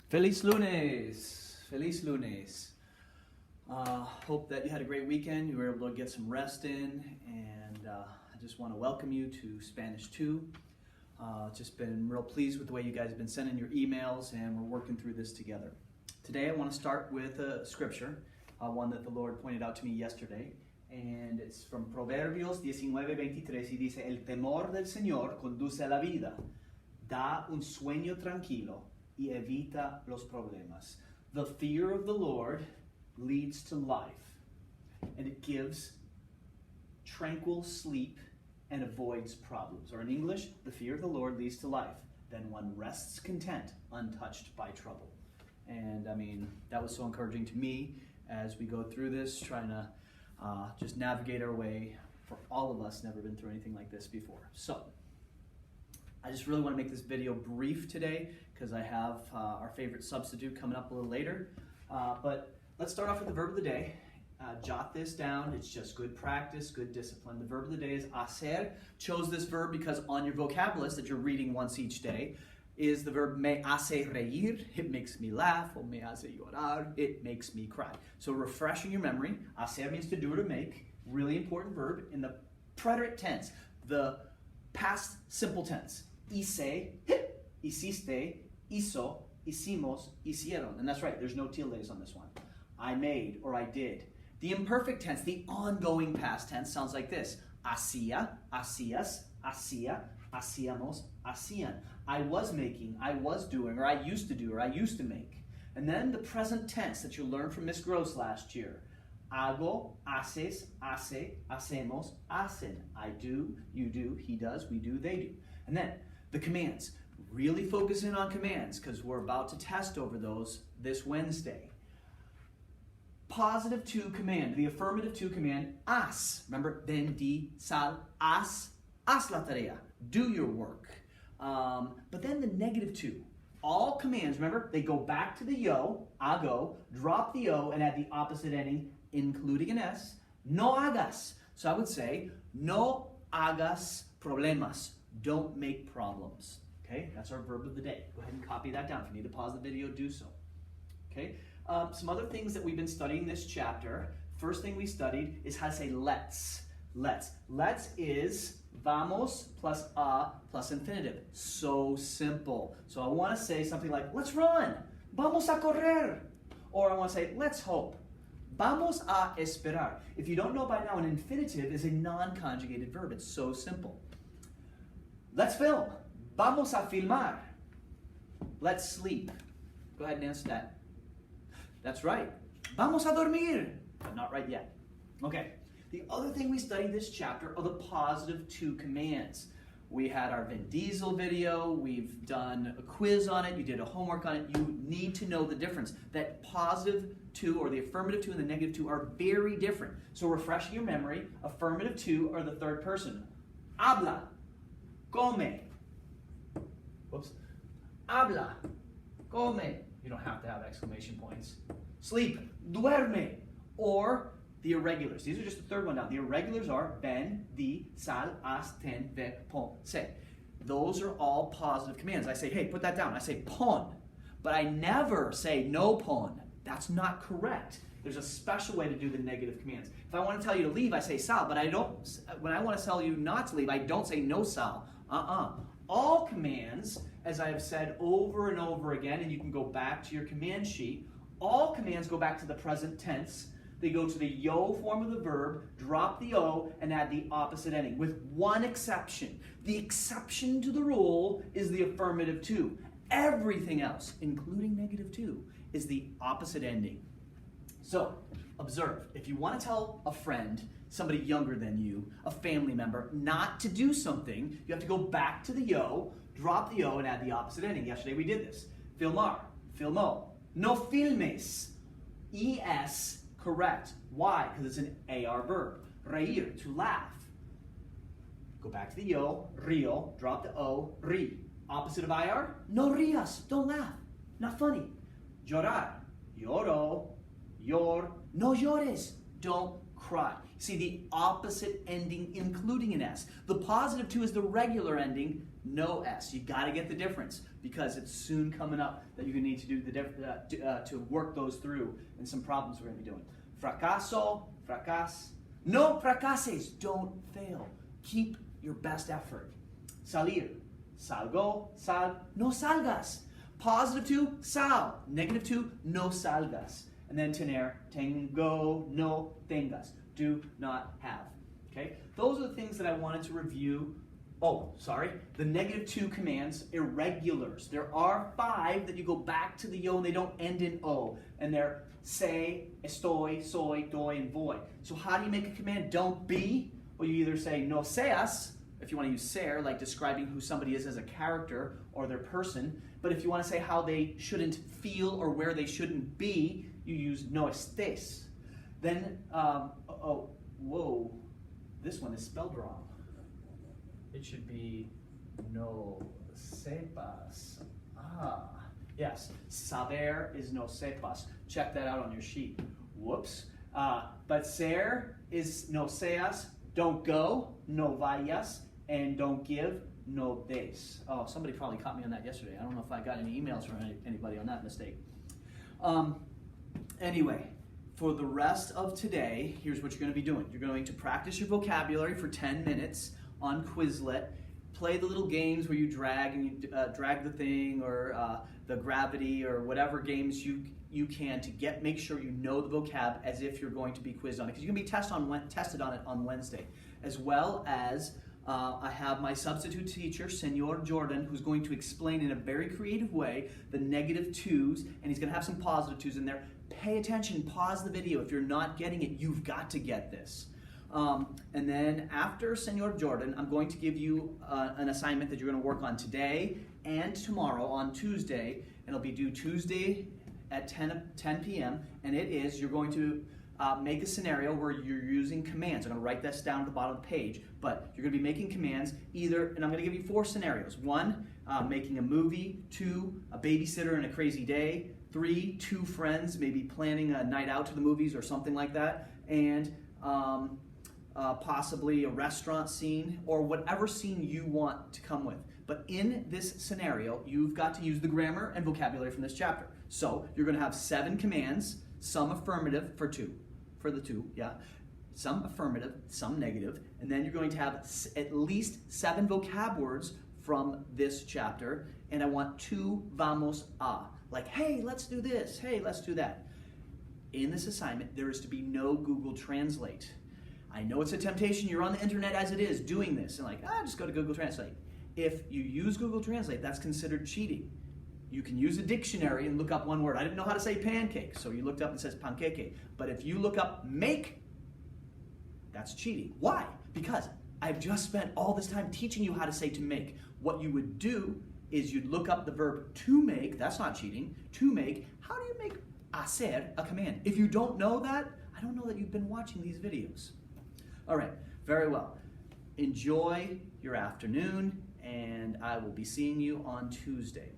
Feliz lunes! Feliz lunes! Hope that you had a great weekend. You were able to get some rest in, and I just want to welcome you to Spanish 2. Just been real pleased with the way you guys have been sending your emails, and we're working through this together. Today I want to start with a scripture, one that the Lord pointed out to me yesterday, and it's from Proverbios 19:23, y dice, El temor del Señor conduce a la vida, da un sueño tranquilo y evita los problemas. The fear of the Lord leads to life, and it gives tranquil sleep and avoids problems. Or in English, the fear of the Lord leads to life. Then one rests content, untouched by trouble. And I mean, that was so encouraging to me as we go through this, trying to just navigate our way. For all of us, never been through anything like this before. So, I just really want to make this video brief today because I have our favorite substitute coming up a little later. But let's start off with the verb of the day. Jot this down. It's just good practice, good discipline. The verb of the day is hacer. Chose this verb because on your vocab list that you're reading once each day is the verb me hace reír. It makes me laugh. Or me hace llorar. It makes me cry. So refreshing your memory. Hacer means to do or to make. Really important verb in the preterite tense. The past simple tense. Hice, hiciste, hizo, hicimos, hicieron. And that's right, there's no tildes on this one. I made or I did. The imperfect tense, the ongoing past tense, sounds like this. Hacía, hacías, hacía, hacíamos, hacían. I was making, I was doing, or I used to do, or I used to make. And then the present tense that you learned from Miss Gross last year. Hago, haces, hace, hacemos, hacen. I do, you do, he does, we do, they do. And then the commands. Really focus in on commands because we're about to test over those this Wednesday. Positive to command, the affirmative to command, haz. Remember, ven, di, sal, haz la tarea. Do your work. But then the negative to. All commands, remember, they go back to the yo, hago, drop the o, and add the opposite ending, including an s. No hagas. So I would say, no hagas problemas. Don't make problems. Okay, that's our verb of the day. Go ahead and copy that down. If you need to pause the video, do so. Okay, some other things that we've been studying this chapter. First thing we studied is how to say let's. Let's. Let's is vamos plus a plus infinitive. So simple. So I want to say something like, let's run. Vamos a correr. Or I want to say, let's hope. Vamos a esperar. If you don't know by now, an infinitive is a non-conjugated verb. It's so simple. Let's film. Vamos a filmar. Let's sleep. Go ahead and answer that. That's right. Vamos a dormir. But not right yet. Okay. The other thing we studied this chapter are the positive to commands. We had our Vin Diesel video. We've done a quiz on it. You did a homework on it. You need to know the difference. That positive to or the affirmative to and the negative to are very different. So refreshing your memory, affirmative to are the third person. Habla. Come. Whoops. Habla. Come. You don't have to have exclamation points. Sleep. Duerme. Or the irregulars. These are just the third one down. The irregulars are ven, di, sal, haz, ten, ve, pon, se. Those are all positive commands. I say, hey, put that down. I say pon. But I never say no pon. That's not correct. There's a special way to do the negative commands. If I want to tell you to leave, I say sal, but I don't, when I want to tell you not to leave, I don't say no sal. All commands, as I have said over and over again, and you can go back to your command sheet, all commands go back to the present tense. They go to the yo form of the verb, drop the o, and add the opposite ending, with one exception. The exception to the rule is the affirmative to. Everything else, including negative to, is the opposite ending. So, observe. If you want to tell a friend, somebody younger than you, a family member, not to do something, you have to go back to the yo, drop the o, and add the opposite ending. Yesterday we did this. Filmar, filmó. No filmes. Es, correct. Why? Because it's an AR verb. Reír, to laugh. Go back to the yo, río, drop the o, rí. Opposite of IR? No rías, don't laugh. Not funny. Llorar, lloro, llor. No llores, don't cry. See the opposite ending including an S. The positive to is the regular ending, no S. You got to get the difference because it's soon coming up that you're going to need to do to work those through and some problems we're going to be doing. Fracaso, fracas. No fracases, don't fail. Keep your best effort. Salir, salgo, sal, no salgas. Positive 2, sal. Negative 2, no salgas. And then tener, tengo, no tengas. Do not have. Okay? Those are the things that I wanted to review. Oh, sorry. The negative 2 commands, irregulars. There are 5 that you go back to the yo and they don't end in o. And they're se, estoy, soy, doy, and voy. So how do you make a command don't be? Well, you either say no seas, if you want to use ser, like describing who somebody is as a character or their person. But if you want to say how they shouldn't feel or where they shouldn't be, you use no estés. Then, whoa, this one is spelled wrong. It should be no sepas. Yes, saber is no sepas. Check that out on your sheet. Whoops. But ser is no seas, don't go, no vayas, and don't give, no des. Oh, somebody probably caught me on that yesterday. I don't know if I got any emails from anybody on that mistake. Anyway, for the rest of today, here's what you're going to be doing. You're going to practice your vocabulary for 10 minutes on Quizlet. Play the little games where you drag and you drag the thing or the gravity or whatever games you can to make sure you know the vocab as if you're going to be quizzed on it. Because you're going to be tested on it on Wednesday. As well as I have my substitute teacher, Senor Jordan, who's going to explain in a very creative way the negative 2s, and he's going to have some positive 2s in there. Pay attention, pause the video. If you're not getting it, you've got to get this. And then after Senor Jordan, I'm going to give you an assignment that you're going to work on today and tomorrow on Tuesday. And it'll be due Tuesday at 10 p.m. And it is, you're going to make a scenario where you're using commands. I'm going to write this down at the bottom of the page. But you're going to be making commands either, and I'm going to give you 4 scenarios. 1, making a movie. 2, a babysitter in a crazy day. 3, 2 friends, maybe planning a night out to the movies or something like that. And possibly a restaurant scene or whatever scene you want to come with. But in this scenario, you've got to use the grammar and vocabulary from this chapter. So you're going to have 7 commands, some affirmative for the 2, yeah. Some affirmative, some negative, and then you're going to have at least 7 vocab words from this chapter, and I want 2 vamos a, like, hey, let's do this, hey, let's do that. In this assignment, there is to be no Google Translate. I know it's a temptation, you're on the internet as it is doing this, and like, just go to Google Translate. If you use Google Translate, that's considered cheating. You can use a dictionary and look up one word. I didn't know how to say pancake, so you looked up and it says panqueque. But if you look up make, that's cheating. Why? Because I've just spent all this time teaching you how to say to make. What you would do is you'd look up the verb to make, that's not cheating, to make. How do you make hacer a command? If you don't know that, I don't know that you've been watching these videos. All right, very well. Enjoy your afternoon, and I will be seeing you on Tuesday.